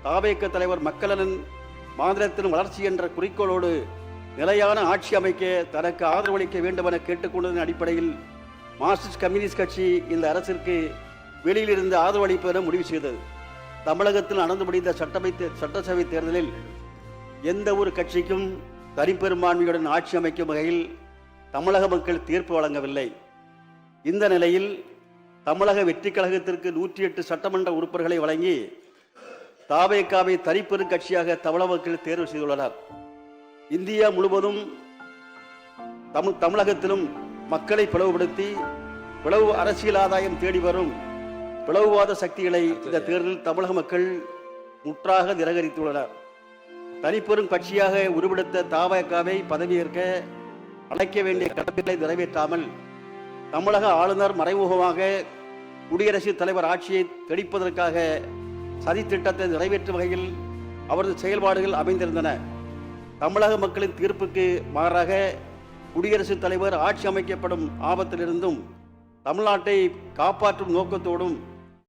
தாவேக தலைவர் மக்களின் மாநிலத்தின் வளர்ச்சி என்ற குறிக்கோளோடு நிலையான ஆட்சி அமைக்க தனக்கு ஆதரவளிக்க வேண்டும் என கேட்டுக்கொண்டதன் அடிப்படையில் மார்க்சிஸ்ட் கம்யூனிஸ்ட் கட்சி இந்த அரசிற்கு வெளியிலிருந்து ஆதரவளிப்பதென முடிவு செய்தது. தமிழகத்தில் நடந்து முடிந்த சட்டசபை தேர்தலில் எந்த ஒரு கட்சிக்கும் தனிப்பெரும்பான்மையுடன் ஆட்சி அமைக்கும் வகையில் தமிழக மக்கள் தீர்ப்பு வழங்கவில்லை. இந்த நிலையில் தமிழக வெற்றி கழகத்திற்கு 108 சட்டமன்ற உறுப்பினர்களை வழங்கி தாவேகாவை தனிப்பெரும் கட்சியாக தமிழக மக்கள் தேர்வு செய்துள்ளனர். இந்தியா முழுவதும் தமிழகத்திலும் மக்களை பிளவுபடுத்தி பிளவு அரசியல் ஆதாயம் தேடி வரும் பிளவுவாத சக்திகளை இந்த தேர்தலில் தமிழக மக்கள் முற்றாக நிராகரித்துள்ளனர். தனிப்பெரும் கட்சியாக உருவெடுத்த தாவேகாவை பதவியேற்க அழைக்க வேண்டிய கடமைகளை நிறைவேற்றாமல் தமிழக ஆளுநர் மறைமுகமாக குடியரசுத் தலைவர் ஆட்சியை தெளிப்பதற்காக சதித்திட்டத்தை நிறைவேற்றும் வகையில் அவரது செயல்பாடுகள் அமைந்திருந்தன. தமிழக மக்களின் தீர்ப்புக்கு மாறாக குடியரசுத் தலைவர் ஆட்சி அமைக்கப்படும் ஆபத்திலிருந்தும் தமிழ்நாட்டை காப்பாற்றும் நோக்கத்தோடும்